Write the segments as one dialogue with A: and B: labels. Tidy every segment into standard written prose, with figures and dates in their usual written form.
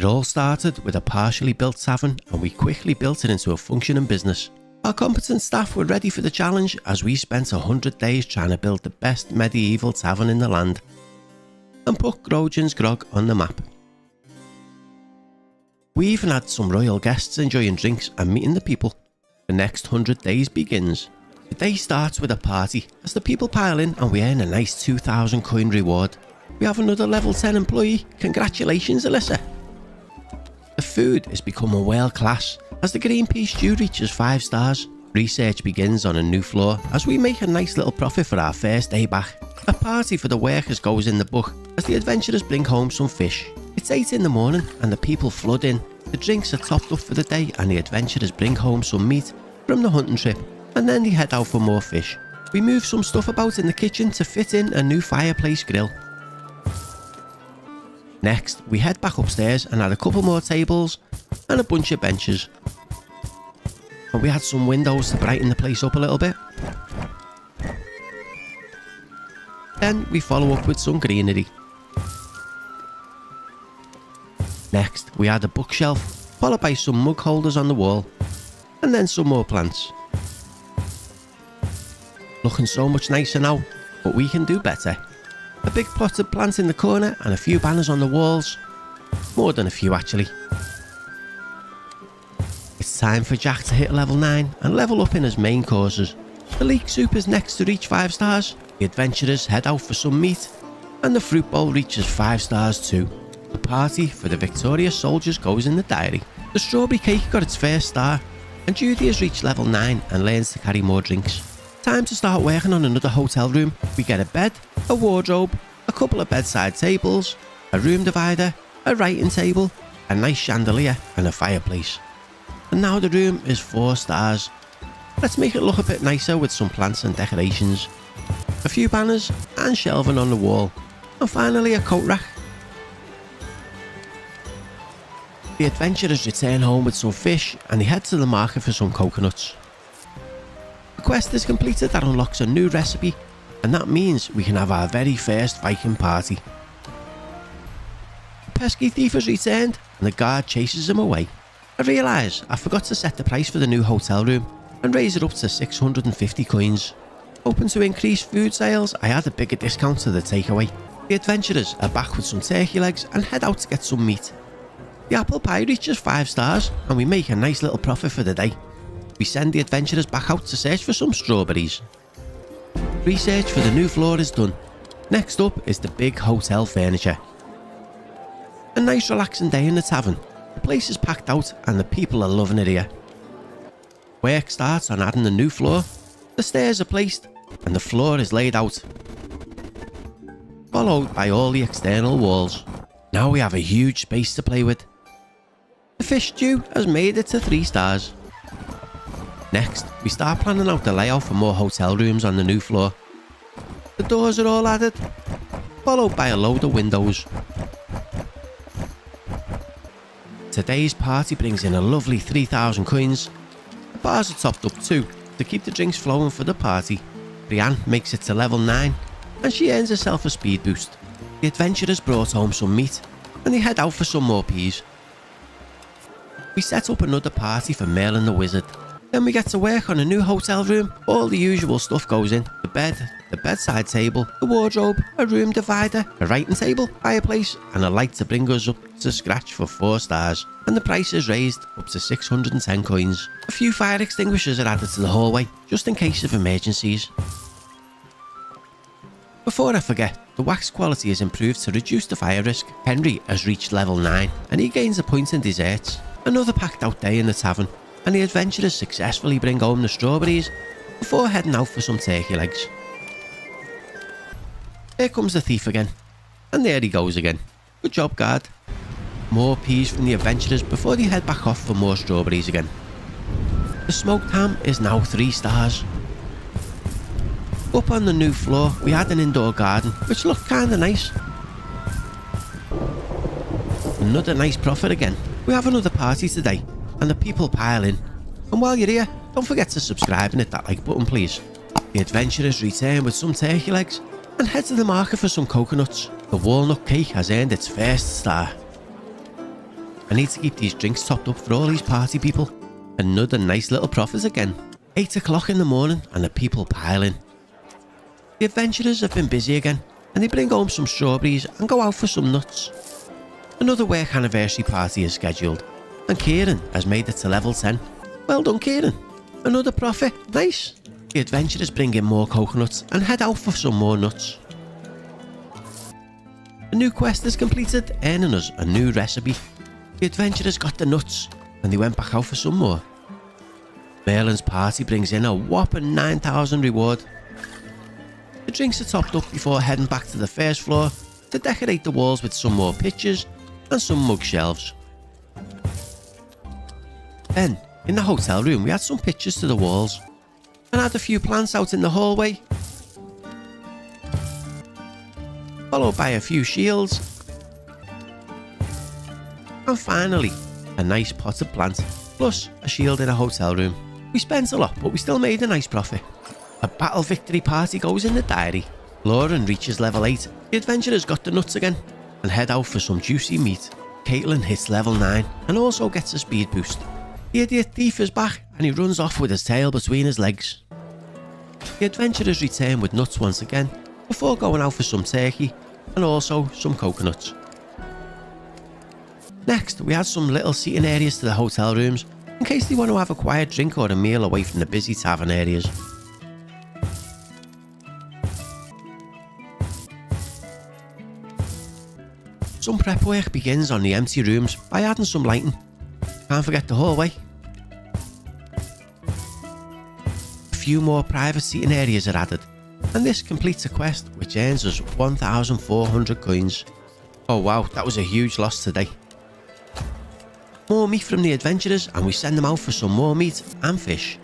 A: It all started with a partially built tavern, and we quickly built it into a functioning business. Our competent staff were ready for the challenge as we spent 100 days trying to build the best medieval tavern in the land and put Grojan's Grog on the map. We even had some royal guests enjoying drinks and meeting the people. The next 100 days begins. The day starts with a party as the people pile in and we earn a nice 2,000 coin reward. We have another level 10 employee. Congratulations, Alyssa. The food is becoming world class as the green pea stew reaches 5 stars. Research begins on a new floor as we make a nice little profit for our first day back. A party for the workers goes in the book as the adventurers bring home some fish. It's 8 in the morning and the people flood in. The drinks are topped up for the day and the adventurers bring home some meat from the hunting trip and then they head out for more fish. We move some stuff about in the kitchen to fit in a new fireplace grill. Next, we head back upstairs and add a couple more tables and a bunch of benches. And we had some windows to brighten the place up a little bit. Then we follow up with some greenery. Next, we add a bookshelf, followed by some mug holders on the wall, and then some more plants. Looking so much nicer now, but we can do better. A big potted plant in the corner and a few banners on the walls. More than a few actually. It's time for Jack to hit level 9 and level up in his main courses. The leek soup is next to reach 5 stars. The adventurers head out for some meat and the fruit bowl reaches 5 stars too. The party for the victorious soldiers goes in the diary. The strawberry cake got its first star and Judy has reached level 9 and learns to carry more drinks. Time to start working on another hotel room. We get a bed, a wardrobe, a couple of bedside tables, a room divider, a writing table, a nice chandelier and a fireplace. And now the room is 4 stars. Let's make it look a bit nicer with some plants and decorations. A few banners and shelving on the wall. And finally a coat rack. The adventurers return home with some fish and they head to the market for some coconuts. The quest is completed that unlocks a new recipe and that means we can have our very first Viking party. The pesky thief has returned and the guard chases him away. I realise I forgot to set the price for the new hotel room and raise it up to 650 coins. Hoping to increase food sales, I add a bigger discount to the takeaway. The adventurers are back with some turkey legs and head out to get some meat. The apple pie reaches 5 stars and we make a nice little profit for the day. We send the adventurers back out to search for some strawberries. Research for the new floor is done. Next up is the big hotel furniture. A nice relaxing day in the tavern. The place is packed out and the people are loving it here. Work starts on adding the new floor. The stairs are placed and the floor is laid out, followed by all the external walls. Now we have a huge space to play with. The fish stew has made it to 3 stars. Next, we start planning out the layout for more hotel rooms on the new floor. The doors are all added, followed by a load of windows. Today's party brings in a lovely 3,000 coins. The bars are topped up too, to keep the drinks flowing for the party. Brienne makes it to level 9, and she earns herself a speed boost. The adventurers brought home some meat, and they head out for some more peas. We set up another party for Merlin the Wizard. Then we get to work on a new hotel room. All the usual stuff goes in. The bed, the bedside table, the wardrobe, a room divider, a writing table, fireplace and a light to bring us up to scratch for 4 stars. And the price is raised up to 610 coins. A few fire extinguishers are added to the hallway, just in case of emergencies. Before I forget, the wax quality is improved to reduce the fire risk. Henry has reached level 9 and he gains a point in desserts. Another packed out day in the tavern. And the adventurers successfully bring home the strawberries before heading out for some turkey legs. Here comes the thief again, and there he goes again. Good job, guard. More peas from the adventurers before they head back off for more strawberries again. The smoked ham is now 3 stars. Up on the new floor we had an indoor garden which looked kinda nice. Another nice profit again. We have another party today and the people pile in. And while you're here, don't forget to subscribe and hit that like button please. The adventurers return with some turkey legs and head to the market for some coconuts. The walnut cake has earned its first star. I need to keep these drinks topped up for all these party people. Another nice little profit again. 8 o'clock in the morning and the people pile in. The adventurers have been busy again and they bring home some strawberries and go out for some nuts. Another work anniversary party is scheduled and Kieran has made it to level 10. Well done, Kieran. Another profit. Nice. The adventurers bring in more coconuts and head out for some more nuts. A new quest is completed, earning us a new recipe. The adventurers got the nuts and they went back out for some more. Merlin's party brings in a whopping 9,000 reward. The drinks are topped up before heading back to the first floor to decorate the walls with some more pictures and some mug shelves. Then, in the hotel room, we had some pictures to the walls and had a few plants out in the hallway, followed by a few shields, and finally a nice potted plant plus a shield in a hotel room. We spent a lot, but we still made a nice profit. A battle victory party goes in the diary. Lauren reaches level 8. The adventurers got the nuts again and head out for some juicy meat. Caitlin hits level 9 and also gets a speed boost. The idiot thief is back and he runs off with his tail between his legs. The adventurers return with nuts once again before going out for some turkey and also some coconuts. Next, we had some little seating areas to the hotel rooms in case they want to have a quiet drink or a meal away from the busy tavern areas. Some prep work begins on the empty rooms by adding some lighting. Can't forget the hallway. A few more private seating areas are added, and this completes a quest which earns us 1,400 coins. Oh wow, that was a huge loss today. More meat from the adventurers and we send them out for some more meat and fish.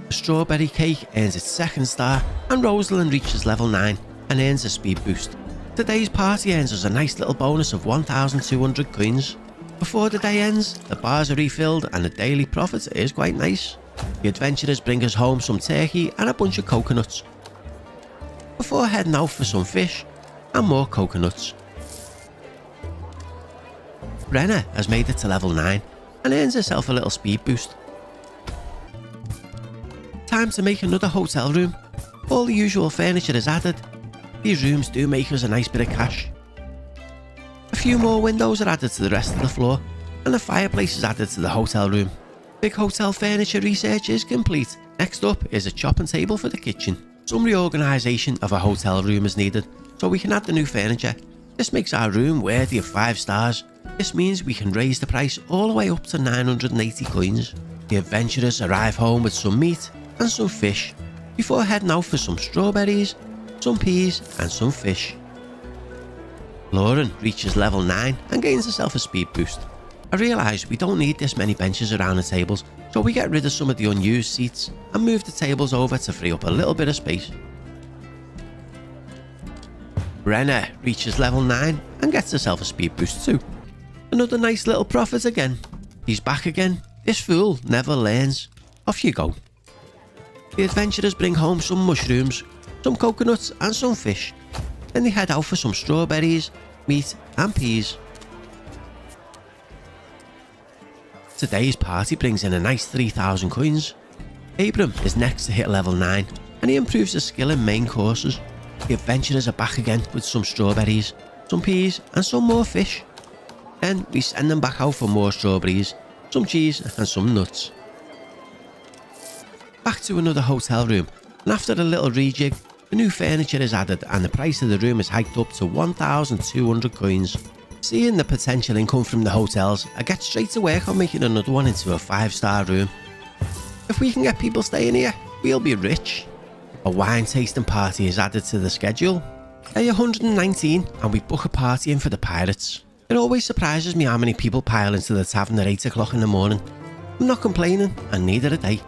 A: The strawberry cake earns its second star and Rosalind reaches level 9 and earns a speed boost. Today's party earns us a nice little bonus of 1,200 coins. Before the day ends, the bars are refilled and the daily profit is quite nice. The adventurers bring us home some turkey and a bunch of coconuts, before heading out for some fish and more coconuts. Brenna has made it to level 9 and earns herself a little speed boost. Time to make another hotel room. All the usual furniture is added. These rooms do make us a nice bit of cash. A few more windows are added to the rest of the floor and a fireplace is added to the hotel room. Big hotel furniture research is complete. Next up is a chopping table for the kitchen. Some reorganisation of a hotel room is needed so we can add the new furniture. This makes our room worthy of 5 stars. This means we can raise the price all the way up to 980 coins. The adventurers arrive home with some meat and some fish before heading out for some strawberries, some peas and some fish. Lauren reaches level 9 and gains herself a speed boost. I realise we don't need this many benches around the tables, so we get rid of some of the unused seats and move the tables over to free up a little bit of space. Brenna reaches level 9 and gets herself a speed boost too. Another nice little profit again. He's back again. This fool never learns. Off you go. The adventurers bring home some mushrooms, some coconuts and some fish. Then they head out for some strawberries, meat and peas. Today's party brings in a nice 3,000 coins. Abram is next to hit level 9 and he improves his skill in main courses. The adventurers are back again with some strawberries, some peas and some more fish. Then we send them back out for more strawberries, some cheese and some nuts. Back to another hotel room, and after a little rejig, the new furniture is added and the price of the room is hiked up to 1,200 coins. Seeing the potential income from the hotels, I get straight to work on making another one into a 5-star room. If we can get people staying here, we'll be rich. A wine tasting party is added to the schedule. Day 119 and we book a party in for the pirates. It always surprises me how many people pile into the tavern at 8 o'clock in the morning. I'm not complaining and neither are they.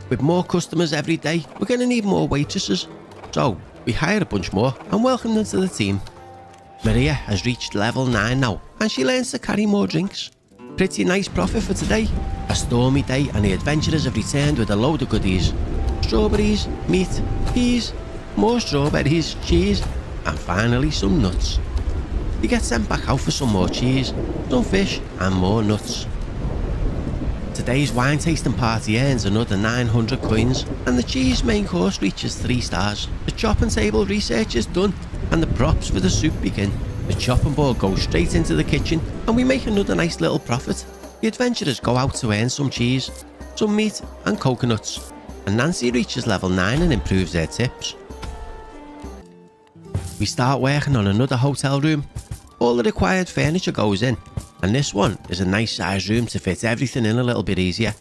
A: With more customers every day, we're going to need more waitresses. So we hire a bunch more and welcome them to the team. Maria has reached level 9 now and she learns to carry more drinks. Pretty nice profit for today. A stormy day and the adventurers have returned with a load of goodies. Strawberries, meat, peas, more strawberries, cheese and finally some nuts. you get sent back out for some more cheese, some fish and more nuts. Today's wine tasting party earns another 900 coins and the cheese main course reaches 3 stars. The chopping table research is done and the props for the soup begin. The chopping board goes straight into the kitchen and we make another nice little profit. The adventurers go out to earn some cheese, some meat and coconuts, and Nancy reaches level 9 and improves their tips. We start working on another hotel room. All the required furniture goes in, and this one is a nice sized room to fit everything in a little bit easier.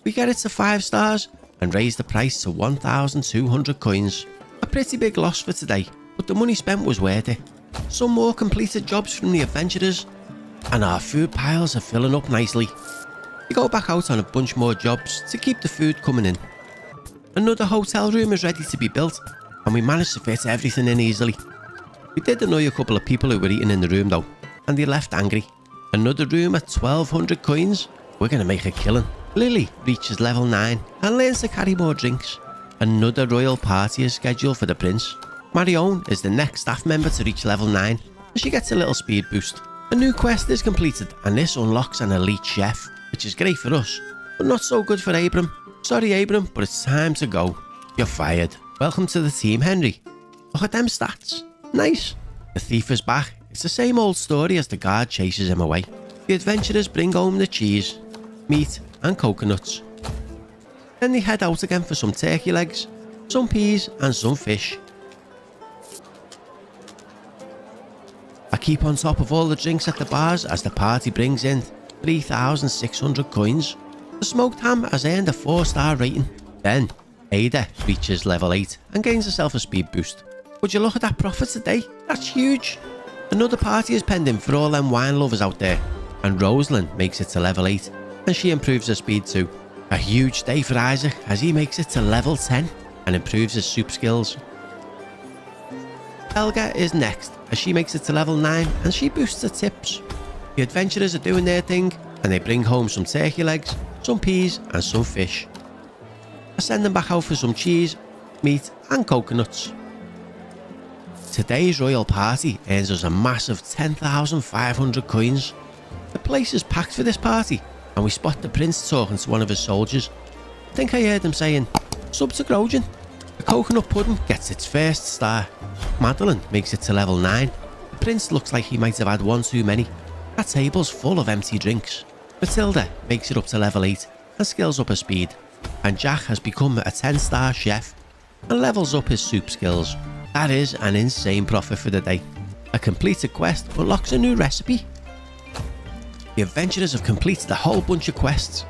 A: We get it to 5 stars and raise the price to 1,200 coins. A pretty big loss for today, but the money spent was worth it. Some more completed jobs from the adventurers, and our food piles are filling up nicely. We go back out on a bunch more jobs to keep the food coming in. Another hotel room is ready to be built, and we managed to fit everything in easily. We did annoy a couple of people who were eating in the room though, and they left angry. Another room at 1,200 coins. We're gonna make a killing. Lily reaches level 9 and learns to carry more drinks. Another royal party is scheduled for the prince. Marion is the next staff member to reach level 9 and she gets a little speed boost. A new quest is completed and this unlocks an elite chef, which is great for us, but not so good for Abram. Sorry Abram, but it's time to go. You're fired. Welcome to the team, Henry. Look at them stats. Nice. The thief is back. It's the same old story as the guard chases him away. The adventurers bring home the cheese, meat and coconuts. Then they head out again for some turkey legs, some peas and some fish. I keep on top of all the drinks at the bars as the party brings in 3,600 coins. The smoked ham has earned a 4-star rating. Then Ada reaches level 8 and gains herself a speed boost. Would you look at that profit today? That's huge. Another party is pending for all them wine lovers out there, and Rosalind makes it to level 8 and she improves her speed too. A huge day for Isaac as he makes it to level 10 and improves his soup skills. Helga is next as she makes it to level 9 and she boosts her tips. The adventurers are doing their thing and they bring home some turkey legs, some peas and some fish. I send them back out for some cheese, meat and coconuts. Today's royal party earns us a massive 10,500 coins. The place is packed for this party and we spot the prince talking to one of his soldiers. I think I heard him saying, "Sub to Grojan." The coconut pudding gets its 1st star. Madeline makes it to level 9. The prince looks like he might have had one too many. That table's full of empty drinks. Matilda makes it up to level 8 and scales up her speed. And Jack has become a 10-star chef and levels up his soup skills. That is an insane profit for the day. A completed quest unlocks a new recipe. The adventurers have completed a whole bunch of quests.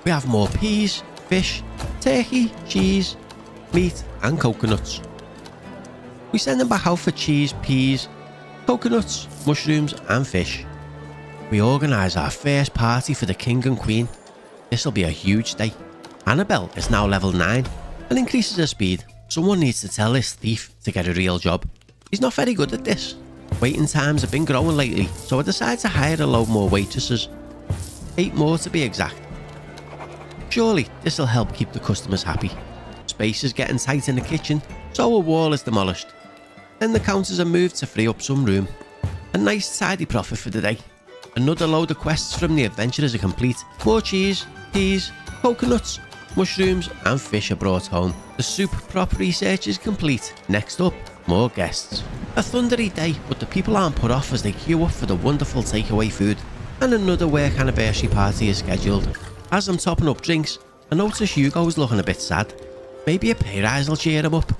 A: We have more peas, fish, turkey, cheese, meat and coconuts. We send them back out for cheese, peas, coconuts, mushrooms and fish. We organise our first party for the king and queen. This will be a huge day. Annabelle is now level 9 and increases her speed. Someone needs to tell this thief to get a real job. He's not very good at this. Waiting times have been growing lately, so I decided to hire a load more waitresses. 8 more to be exact. Surely this will help keep the customers happy. Space is getting tight in the kitchen, so a wall is demolished. Then the counters are moved to free up some room. A nice tidy profit for the day. Another load of quests from the adventurers are complete. More cheese, peas, coconuts, mushrooms and fish are brought home. The soup prop research is complete. Next up, more guests. A thundery day, but the people aren't put off as they queue up for the wonderful takeaway food. And another work anniversary party is scheduled. As I'm topping up drinks, I notice Hugo's looking a bit sad. Maybe a pay rise will cheer him up.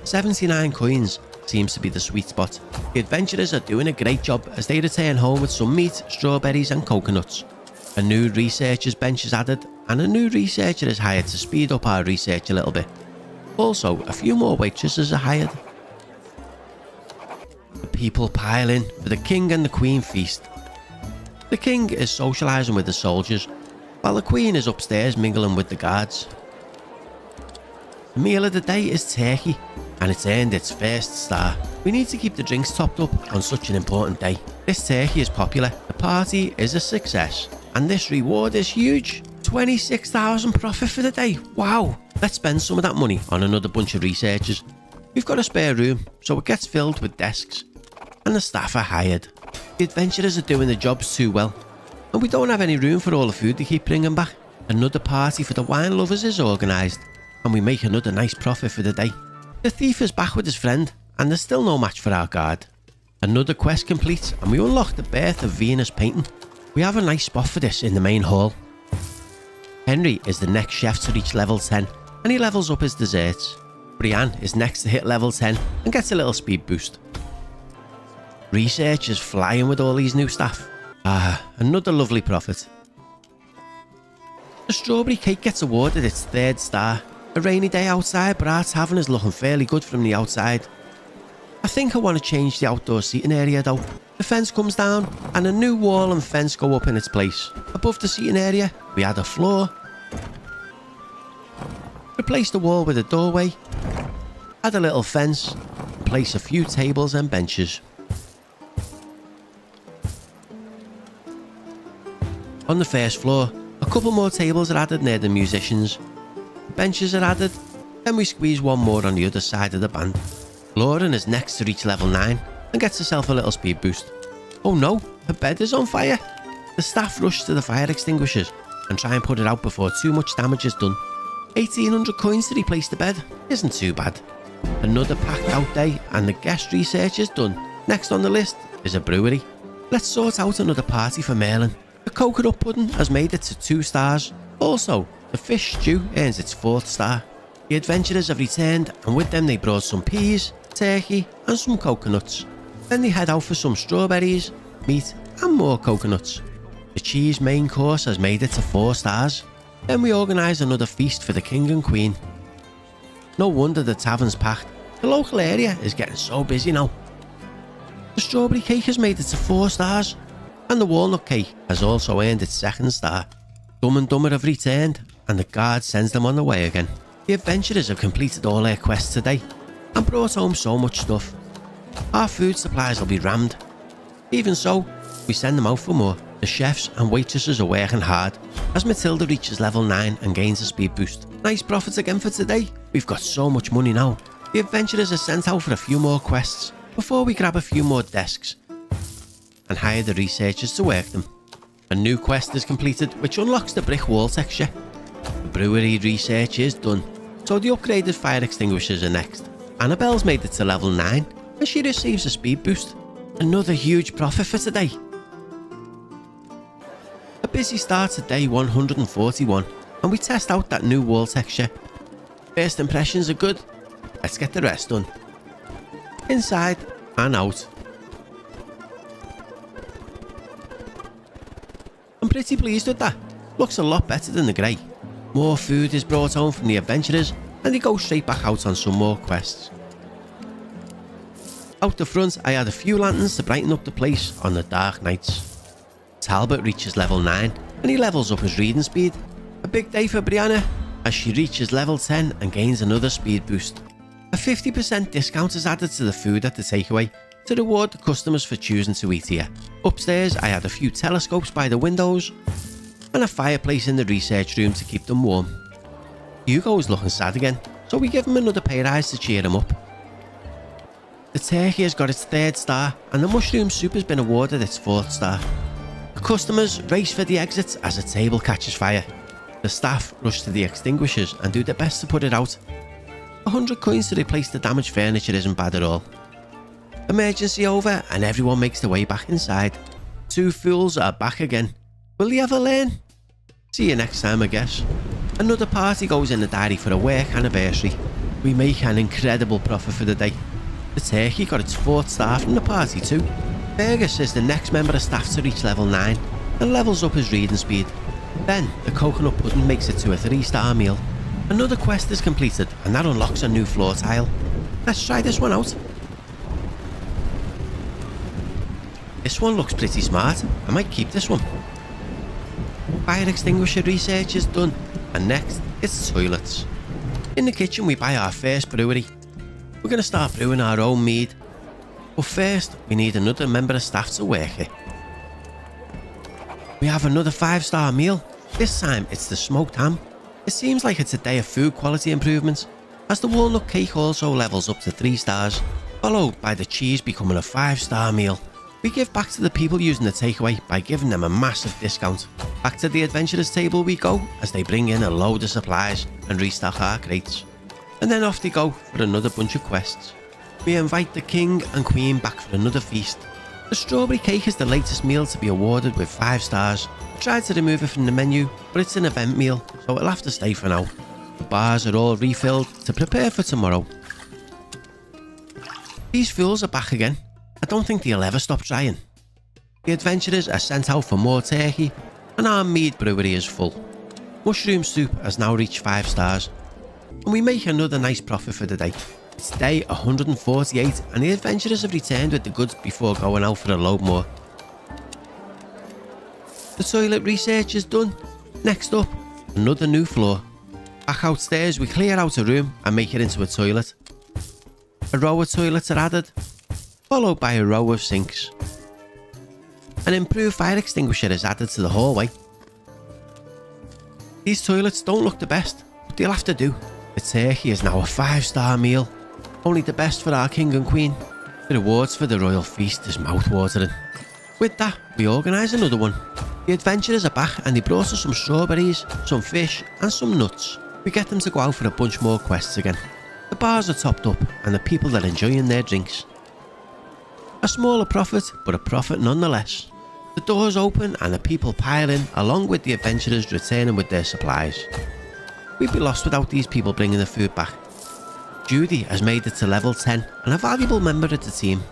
A: 79 coins seems to be the sweet spot. The adventurers are doing a great job as they return home with some meat, strawberries and coconuts. A new researcher's bench is added and a new researcher is hired to speed up our research a little bit. Also, a few more waitresses are hired. The people pile in for the king and the queen feast. The king is socialising with the soldiers, while the queen is upstairs mingling with the guards. The meal of the day is turkey, and it's earned its 1st star. We need to keep the drinks topped up on such an important day. This turkey is popular, the party is a success, and this reward is huge. 26,000 profit for the day. Wow! Let's spend some of that money on another bunch of researchers. We've got a spare room, so it gets filled with desks. and the staff are hired. The adventurers are doing the jobs too well, and we don't have any room for all the food they keep bringing back. Another party for the wine lovers is organised, and we make another nice profit for the day. The thief is back with his friend, and there's still no match for our guard. Another quest completes, and we unlock the Birth of Venus painting. We have a nice spot for this in the main hall. Henry is the next chef to reach level 10, and he levels up his desserts. Brienne is next to hit level 10 and gets a little speed boost. Research is flying with all these new staff. Another lovely profit. The strawberry cake gets awarded its 3rd star. A rainy day outside, but our tavern is looking fairly good from the outside. I think I want to change the outdoor seating area though. The fence comes down and a new wall and fence go up in its place. Above the seating area, we add a floor. Replace the wall with a doorway. Add a little fence. Place a few tables and benches. On the first floor, a couple more tables are added near the musicians. Benches are added, then we squeeze one more on the other side of the band. Lauren is next to reach level 9 and gets herself a little speed boost. Oh no, her bed is on fire. The staff rush to the fire extinguishers and try and put it out before too much damage is done. 1800 coins to replace the bed isn't too bad. Another packed out day and the guest research is done. Next on the list is a brewery. Let's sort out another party for Merlin. The coconut pudding has made it to 2 stars. Also, the fish stew earns its 4th star. The adventurers have returned, and with them they brought some peas, turkey and some coconuts. Then they head out for some strawberries, meat and more coconuts. The cheese main course has made it to 4 stars. Then we organise another feast for the king and queen. No wonder the tavern's packed. The local area is getting so busy now. The strawberry cake has made it to 4 stars, and the walnut cake has also earned its 2nd star. Dumb and Dumber have returned, and the guard sends them on the way again. The adventurers have completed all their quests today and brought home so much stuff. Our food supplies will be rammed. Even so, we send them out for more. The chefs and waitresses are working hard as Matilda reaches level 9 and gains a speed boost. Nice profits again for today. We've got so much money now. The adventurers are sent out for a few more quests before we grab a few more desks and hire the researchers to work them. A new quest is completed which unlocks the brick wall texture. The brewery research is done, so the upgraded fire extinguishers are next. Annabelle's made it to level 9 and she receives a speed boost. Another huge profit for today. A busy start to day 141 and we test out that new wall texture. First impressions are good. Let's get the rest done. Inside and out. I'm pretty pleased with that. Looks a lot better than the grey. More food is brought home from the adventurers and they go straight back out on some more quests. Out the front I add a few lanterns to brighten up the place on the dark nights. Talbot reaches level 9 and he levels up his reading speed. A big day for Brianna as she reaches level 10 and gains another speed boost. A 50% discount is added to the food at the takeaway to reward the customers for choosing to eat here. Upstairs I add a few telescopes by the windows and a fireplace in the research room to keep them warm. Hugo is looking sad again, so we give him another pay rise to cheer him up. The turkey has got its 3rd star and the mushroom soup has been awarded its 4th star. The customers race for the exits as a table catches fire. The staff rush to the extinguishers and do their best to put it out. 100 coins to replace the damaged furniture isn't bad at all. Emergency over and everyone makes their way back inside. 2 fools are back again. Will they ever learn? See you next time I guess. Another party goes in the diary for a work anniversary. We make an incredible profit for the day. The turkey got its 4th star from the party too. Fergus is the next member of staff to reach level 9 and levels up his reading speed. Then the coconut pudding makes it to a 3-star meal. Another quest is completed and that unlocks a new floor tile. Let's try this one out. This one looks pretty smart. I might keep this one. Fire extinguisher research is done and next it's toilets. In the kitchen we buy our first brewery. We're going to start brewing our own mead. But first we need another member of staff to work it. We have another 5-star meal. This time it's the smoked ham. It seems like it's a day of food quality improvements as the walnut cake also levels up to 3 stars. followed by the cheese becoming a 5-star meal. We give back to the people using the takeaway by giving them a massive discount. Back to the adventurers table we go as they bring in a load of supplies and restock our crates. And then off they go for another bunch of quests. We invite the king and queen back for another feast. The strawberry cake is the latest meal to be awarded with 5 stars. I tried to remove it from the menu, but it's an event meal, so it'll have to stay for now. The bars are all refilled to prepare for tomorrow. These fools are back again. I don't think they'll ever stop trying. The adventurers are sent out for more turkey, and our mead brewery is full. Mushroom soup has now reached 5 stars, and we make another nice profit for the day. It's day 148, and the adventurers have returned with the goods before going out for a load more. The toilet research is done. Next up, another new floor. Back outstairs, we clear out a room and make it into a toilet. A row of toilets are added, followed by a row of sinks. An improved fire extinguisher is added to the hallway. These toilets don't look the best, but they'll have to do. The turkey is now a 5-star meal, only the best for our king and queen. The rewards for the royal feast is mouth-watering. With that, we organise another one. The adventurers are back and they brought us some strawberries, some fish and some nuts. We get them to go out for a bunch more quests again. The bars are topped up and the people are enjoying their drinks. A smaller profit, but a profit nonetheless. The doors open and the people pile in, along with the adventurers returning with their supplies. We'd be lost without these people bringing the food back. Judy has made it to level 10 and a valuable member of the team.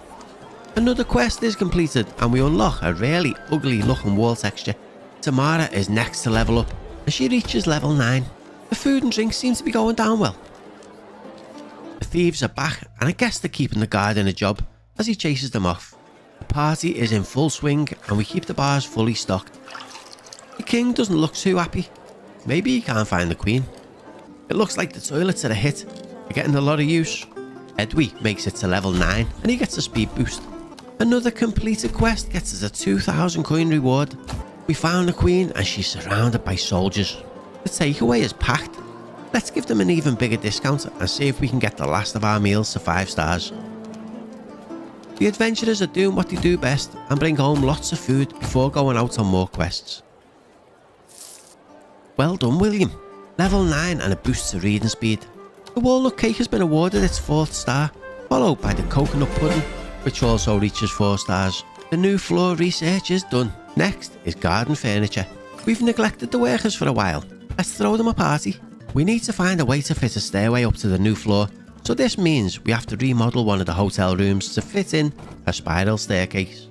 A: Another quest is completed and we unlock a really ugly looking wall texture. Tamara is next to level up and she reaches level 9. The food and drinks seem to be going down well. The thieves are back and I guess they're keeping the guard in a job as he chases them off. The party is in full swing and we keep the bars fully stocked. The king doesn't look too happy. Maybe he can't find the queen. It looks like the toilets are a hit. They're getting a lot of use. Edwy makes it to level 9 and he gets a speed boost. Another completed quest gets us a 2,000 coin reward. We found the queen and she's surrounded by soldiers. The takeaway is packed. Let's give them an even bigger discount and see if we can get the last of our meals to 5 stars. The adventurers are doing what they do best and bring home lots of food before going out on more quests. Well done, William. Level 9 and a boost to reading speed. The walnut cake has been awarded its 4th star, followed by the coconut pudding, which also reaches 4 stars. The new floor research is done. Next is garden furniture. We've neglected the workers for a while. Let's throw them a party. We need to find a way to fit a stairway up to the new floor, so this means we have to remodel one of the hotel rooms to fit in a spiral staircase.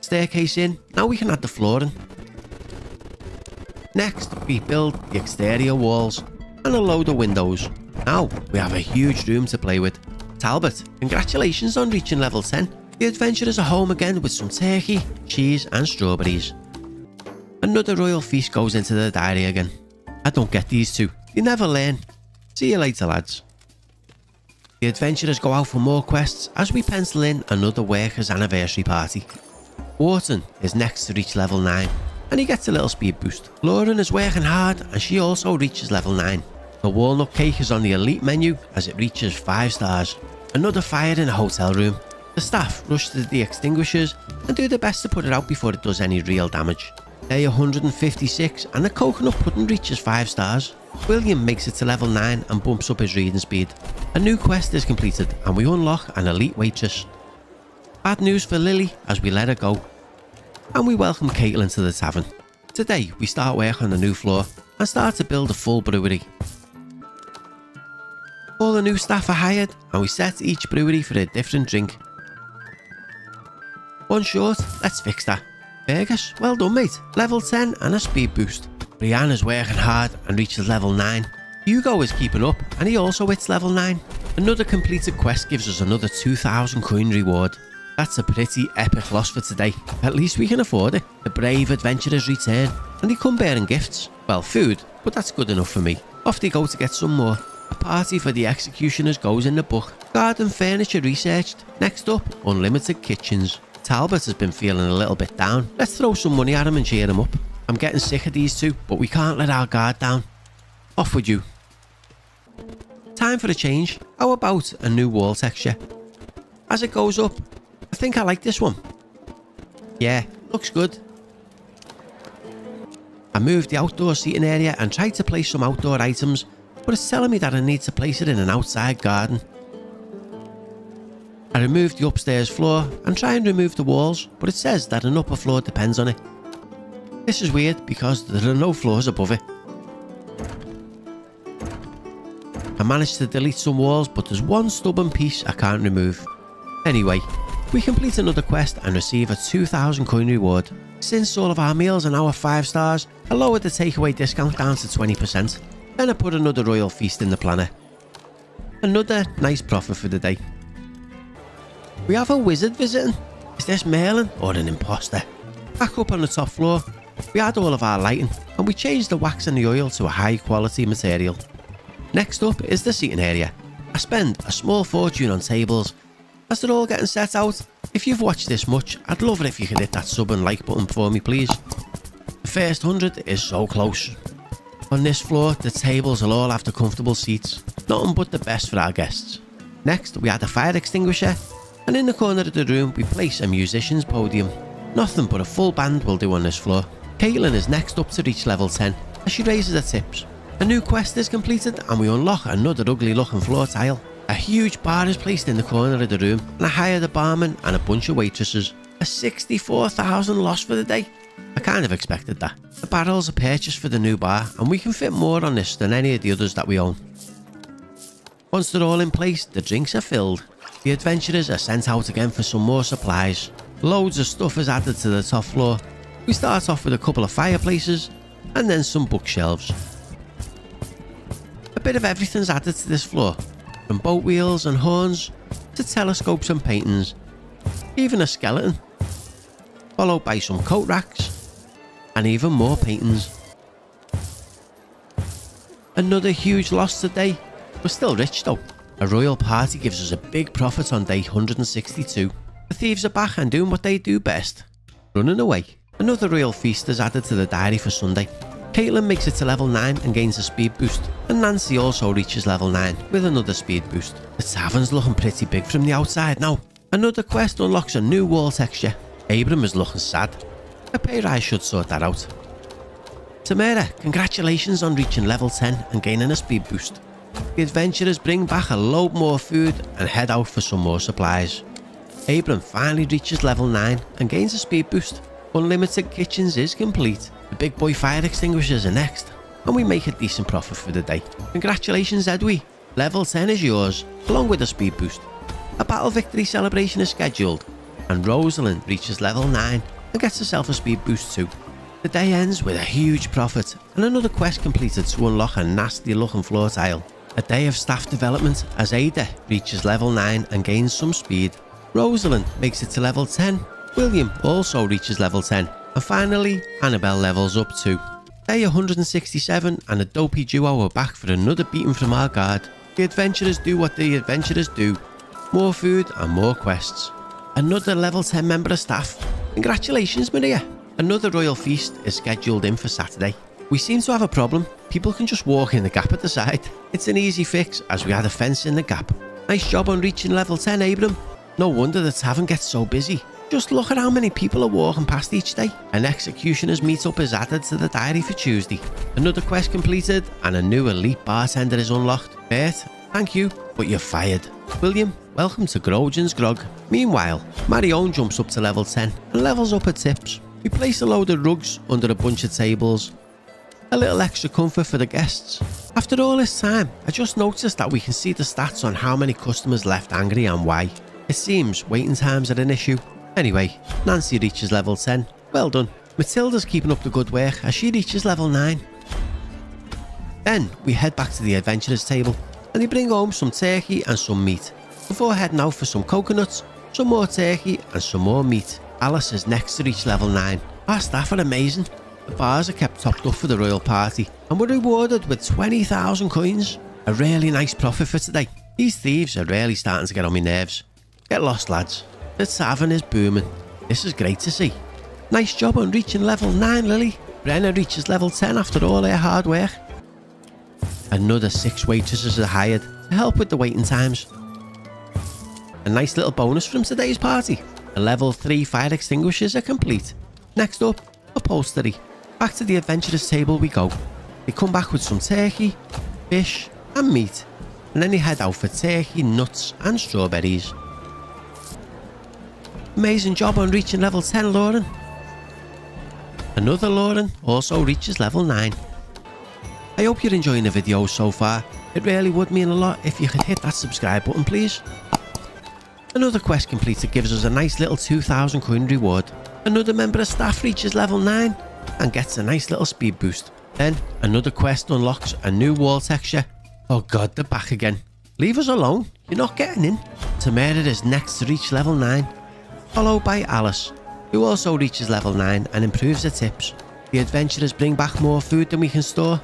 A: Staircase in, now we can add the flooring. Next, we build the exterior walls and a load of windows. Now we have a huge room to play with. Talbot, congratulations on reaching level 10. The adventurers are home again with some turkey, cheese and strawberries. Another royal feast goes into the diary again. I don't get these two, they never learn. See you later, lads. The adventurers go out for more quests as we pencil in another workers' anniversary party. Wharton is next to reach level 9 and he gets a little speed boost. Lauren is working hard and she also reaches level 9. The walnut cake is on the elite menu as it reaches 5 stars. Another fire in a hotel room. The staff rush to the extinguishers and do their best to put it out before it does any real damage. Day 156 and the coconut pudding reaches 5 stars. William makes it to level 9 and bumps up his reading speed. A new quest is completed and we unlock an elite waitress. Bad news for Lily as we let her go. And we welcome Caitlin to the tavern. Today we start work on the new floor and start to build a full brewery. All the new staff are hired and we set each brewery for a different drink. One short, let's fix that. Fergus, well done mate, level 10 and a speed boost. Brianna's working hard and reaches level 9. Hugo is keeping up and he also hits level 9. Another completed quest gives us another 2,000 coin reward. That's a pretty epic loss for today. At least we can afford it. The brave adventurers return and they come bearing gifts. Well, food, but that's good enough for me. Off they go to get some more. A party for the executioners goes in the book. Garden furniture researched. Next up, unlimited kitchens. Talbot has been feeling a little bit down. Let's throw some money at him and cheer him up. I'm getting sick of these two, but we can't let our guard down. Off with you. Time for a change. How about a new wall texture? As it goes up, I think I like this one. Yeah, looks good. I moved the outdoor seating area and tried to place some outdoor items, but it's telling me that I need to place it in an outside garden. I removed the upstairs floor and try and remove the walls, but it says that an upper floor depends on it. This is weird because there are no floors above it. I managed to delete some walls, but there's one stubborn piece I can't remove. Anyway, we complete another quest and receive a 2,000 coin reward. Since all of our meals are now 5 stars, I lowered the takeaway discount down to 20%. Then I put another royal feast in the planner. Another nice profit for the day. We have a wizard visiting. Is this Merlin or an imposter? Back up on the top floor, we had all of our lighting and we changed the wax and the oil to a high quality material. Next up is the seating area. I spend a small fortune on tables as they're all getting set out. If you've watched this much, I'd love it if you could hit that sub and like button for me please. The first 100 is so close. On this floor, the tables will all have the comfortable seats. Nothing but the best for our guests. Next, we add a fire extinguisher, and in the corner of the room, we place a musician's podium. Nothing but a full band will do on this floor. Caitlin is next up to reach level 10 as she raises her tips. A new quest is completed and we unlock another ugly looking floor tile. A huge bar is placed in the corner of the room and I hired a barman and a bunch of waitresses. A 64,000 loss for the day. I kind of expected that. The barrels are purchased for the new bar and we can fit more on this than any of the others that we own. Once they're all in place, the drinks are filled. The adventurers are sent out again for some more supplies. Loads of stuff is added to the top floor. We start off with a couple of fireplaces and then some bookshelves. A bit of everything's added to this floor, from boat wheels and horns to telescopes and paintings, even a skeleton, followed by some coat racks and even more paintings. Another huge loss today. We're still rich though. A royal party gives us a big profit on day 162. The thieves are back and doing what they do best, running away. Another royal feast is added to the diary for Sunday. Caitlin makes it to level 9 and gains a speed boost, and Nancy also reaches level 9 with another speed boost. The tavern's looking pretty big from the outside now. Another quest unlocks a new wall texture. Abram is looking sad. A pay rise should sort that out. Tamara, congratulations on reaching level 10 and gaining a speed boost. The adventurers bring back a load more food and head out for some more supplies. Abram finally reaches level 9 and gains a speed boost. Unlimited kitchens is complete. The big boy fire extinguishers are next, and we make a decent profit for the day. Congratulations Edwy, level 10 is yours, along with a speed boost. A battle victory celebration is scheduled, and Rosalind reaches level 9 and gets herself a speed boost too. The day ends with a huge profit, and another quest completed to unlock a nasty looking floor tile. A day of staff development as Ada reaches level 9 and gains some speed. Rosalind makes it to level 10. William also reaches level 10. And finally, Annabelle levels up too. Day 167 and a dopey duo are back for another beating from our guard. The adventurers do what the adventurers do. More food and more quests. Another level 10 member of staff. Congratulations Maria. Another royal feast is scheduled in for Saturday. We seem to have a problem. People can just walk in the gap at the side. It's an easy fix as we had a fence in the gap. Nice job on reaching level 10 Abram. No wonder the tavern gets so busy. Just look at how many people are walking past each day. An executioner's meetup is added to the diary for Tuesday. Another quest completed and a new elite bartender is unlocked. Bert, thank you, but you're fired. William, welcome to Grojan's Grog. Meanwhile, Marion jumps up to level 10 and levels up her tips. We place a load of rugs under a bunch of tables. A little extra comfort for the guests. After all this time, I just noticed that we can see the stats on how many customers left angry and why. It seems waiting times are an issue. Anyway, Nancy reaches level 10. Well done. Matilda's keeping up the good work as she reaches level 9. Then we head back to the adventurers table and they bring home some turkey and some meat. Before heading out for some coconuts, some more turkey and some more meat. Alice is next to reach level 9. Our staff are amazing. The bars are kept topped up for the royal party and we're rewarded with 20,000 coins. A really nice profit for today. These thieves are really starting to get on my nerves. Get lost lads. The tavern is booming. This is great to see. Nice job on reaching level 9 Lily. Brenna reaches level 10 after all her hard work. Another 6 waitresses are hired to help with the waiting times. A nice little bonus from today's party. The level 3 fire extinguishers are complete. Next up, upholstery. Back to the adventurous table we go. They come back with some turkey, fish and meat. And then they head out for turkey, nuts and strawberries. Amazing job on reaching level 10, Lauren. Another Lauren also reaches level 9. I hope you're enjoying the video so far. It really would mean a lot if you could hit that subscribe button, please. Another quest completed gives us a nice little 2,000 coin reward. Another member of staff reaches level 9 and gets a nice little speed boost. Then another quest unlocks a new wall texture. Oh god, they're back again. Leave us alone, you're not getting in. Tamara is next to reach level 9, followed by Alice, who also reaches level 9 and improves her tips. The adventurers bring back more food than we can store,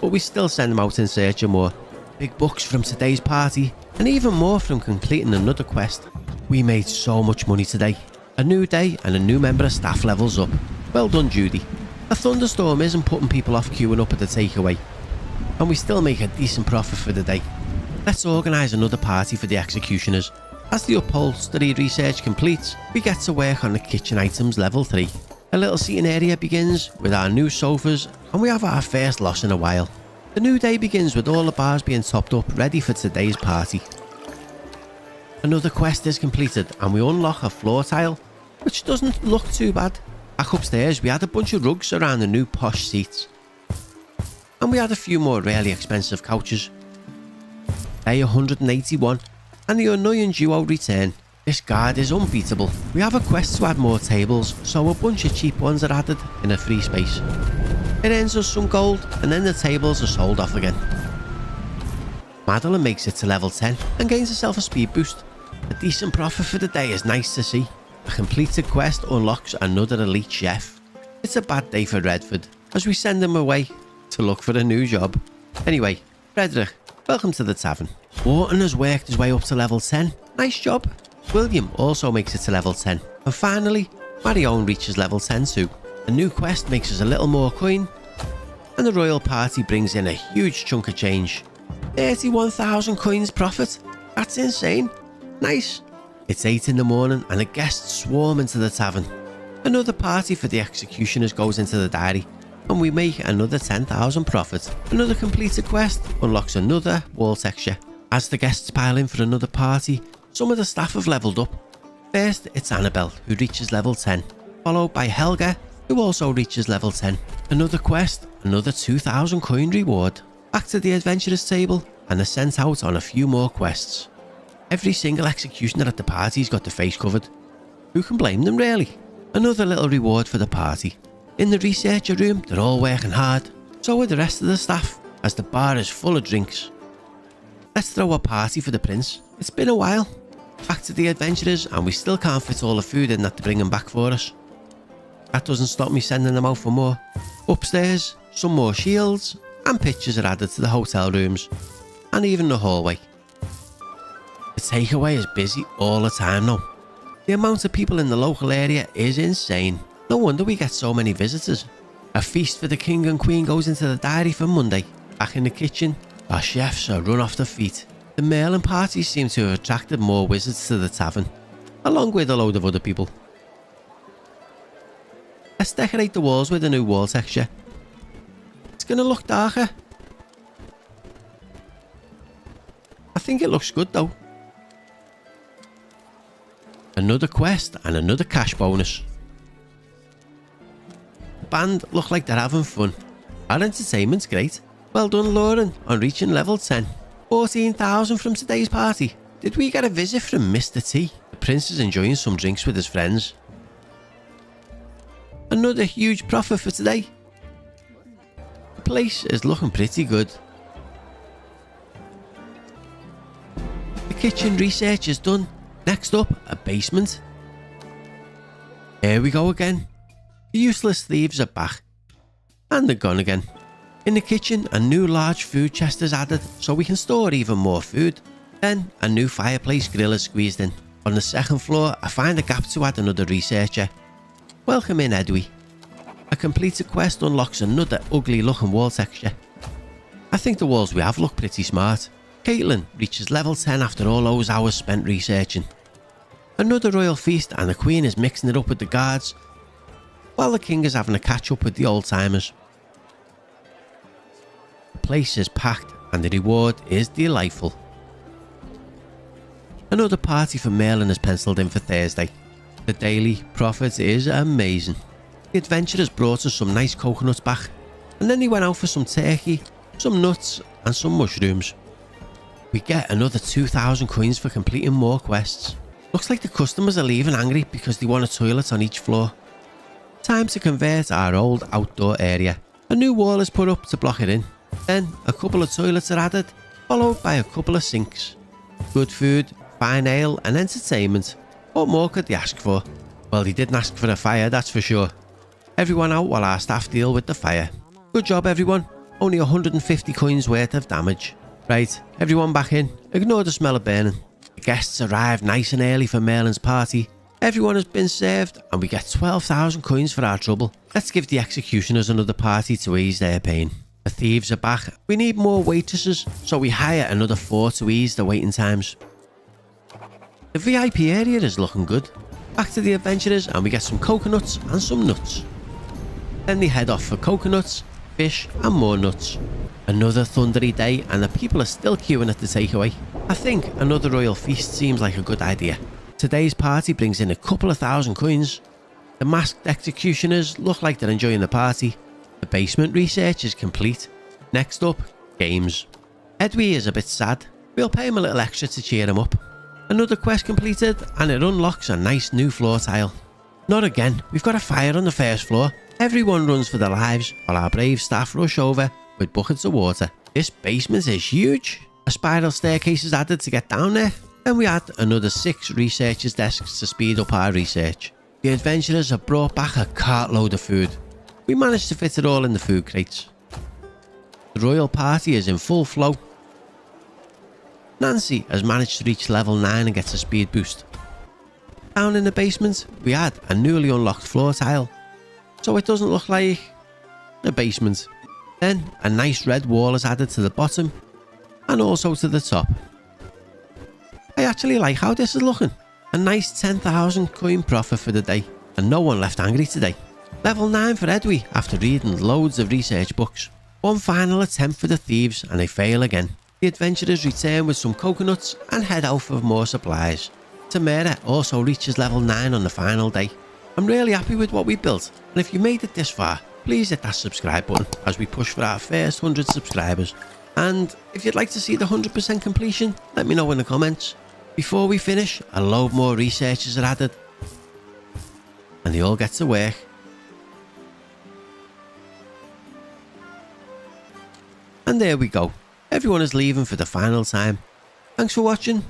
A: but we still send them out in search of more. Big bucks from today's party, and even more from completing another quest. We made so much money today. A new day and a new member of staff levels up. Well done, Judy. A thunderstorm isn't putting people off queuing up at the takeaway, and we still make a decent profit for the day. Let's organise another party for the executioners. As the upholstery research completes, we get to work on the kitchen items level 3. A little seating area begins with our new sofas, and we have our first loss in a while. The new day begins with all the bars being topped up, ready for today's party. Another quest is completed and we unlock a floor tile, which doesn't look too bad. Back upstairs we had a bunch of rugs around the new posh seats. And we had a few more really expensive couches. Day 181 and the annoying duo return. This guard is unbeatable. We have a quest to add more tables, so a bunch of cheap ones are added in a free space. It earns us some gold and then the tables are sold off again. Madeline makes it to level 10 and gains herself a speed boost. A decent profit for the day is nice to see. A completed quest unlocks another elite chef. It's a bad day for Redford as we send him away to look for a new job. Anyway, Frederick, welcome to the tavern. Wharton has worked his way up to level 10. Nice job. William also makes it to level 10. And finally, Marion reaches level 10 too. A new quest makes us a little more coin, and the royal party brings in a huge chunk of change. 31,000 coins profit. That's insane. Nice. It's 8 in the morning and the guests swarm into the tavern. Another party for the executioners goes into the diary, and we make another 10,000 profit. Another completed quest unlocks another wall texture. As the guests pile in for another party, some of the staff have leveled up. First, it's Annabelle, who reaches level 10, followed by Helga, who also reaches level 10. Another quest, another 2,000 coin reward. Back to the adventurers table, and they're sent out on a few more quests. Every single executioner at the party's got the face covered. Who can blame them, really? Another little reward for the party. In the researcher room, they're all working hard. So are the rest of the staff, as the bar is full of drinks. Let's throw a party for the prince. It's been a while. Back to the adventurers, and we still can't fit all the food in that they're bringing back for us. That doesn't stop me sending them out for more. Upstairs, some more shields and pictures are added to the hotel rooms, and even the hallway. The takeaway is busy all the time now. The amount of people in the local area is insane. No wonder we get so many visitors. A feast for the king and queen goes into the diary for Monday. Back in the kitchen, our chefs are run off their feet. The Merlin parties seem to have attracted more wizards to the tavern, along with a load of other people. Let's decorate the walls with a new wall texture. It's gonna look darker. I think it looks good though. Another quest and another cash bonus. The band look like they're having fun. Our entertainment's great. Well done, Lauren, on reaching level 10. 14,000 from today's party. Did we get a visit from Mr. T? The prince is enjoying some drinks with his friends. Another huge profit for today. The place is looking pretty good. The kitchen research is done. Next up, a basement. Here we go again. The useless thieves are back. And they're gone again. In the kitchen, a new large food chest is added so we can store even more food. Then, a new fireplace grill is squeezed in. On the second floor, I find a gap to add another researcher. Welcome in, Edwy. A completed quest unlocks another ugly looking wall texture. I think the walls we have look pretty smart. Caitlin reaches level 10 after all those hours spent researching. Another royal feast and the queen is mixing it up with the guards, while the king is having a catch up with the old timers. The place is packed and the reward is delightful. Another party for Merlin is penciled in for Thursday. The daily profit is amazing. The adventurers brought us some nice coconuts back, and then they went out for some turkey, some nuts and some mushrooms. We get another 2,000 coins for completing more quests. Looks like the customers are leaving angry because they want a toilet on each floor. Time to convert our old outdoor area. A new wall is put up to block it in. Then a couple of toilets are added, followed by a couple of sinks. Good food, fine ale and entertainment. What more could they ask for? Well, they didn't ask for a fire, that's for sure. Everyone out while our staff deal with the fire. Good job everyone. Only 150 coins worth of damage. Right, everyone back in. Ignore the smell of burning. The guests arrived nice and early for Merlin's party. Everyone has been served and we get 12,000 coins for our trouble. Let's give the executioners another party to ease their pain. The thieves are back. We need more waitresses, so we hire another 4 to ease the waiting times. The VIP area is looking good. Back to the adventurers and we get some coconuts and some nuts. Then they head off for coconuts, fish and more nuts. Another thundery day and the people are still queuing at the takeaway. I think another royal feast seems like a good idea. Today's party brings in a couple of thousand coins. The masked executioners look like they're enjoying the party. The basement research is complete. Next up, games. Edwy is a bit sad. We'll pay him a little extra to cheer him up. Another quest completed and it unlocks a nice new floor tile. Not again, we've got a fire on the first floor. Everyone runs for their lives while our brave staff rush over with buckets of water. This basement is huge. A spiral staircase is added to get down there. Then we add another 6 researchers' desks to speed up our research. The adventurers have brought back a cartload of food. We managed to fit it all in the food crates. The royal party is in full flow. Nancy has managed to reach level 9 and gets a speed boost. Down in the basement, we add a newly unlocked floor tile, so it doesn't look like a basement. Then a nice red wall is added to the bottom and also to the top. I actually like how this is looking. A nice 10,000 coin profit for the day, and no one left angry today. Level 9 for Edwy after reading loads of research books. One final attempt for the thieves and they fail again. The adventurers return with some coconuts and head out for more supplies. Tamara also reaches level 9 on the final day. I'm really happy with what we built, and if you made it this far, please hit that subscribe button as we push for our first 100 subscribers. And if you'd like to see the 100% completion, let me know in the comments. Before we finish, a load more researchers are added and they all get to work. And there we go. Everyone is leaving for the final time. Thanks for watching.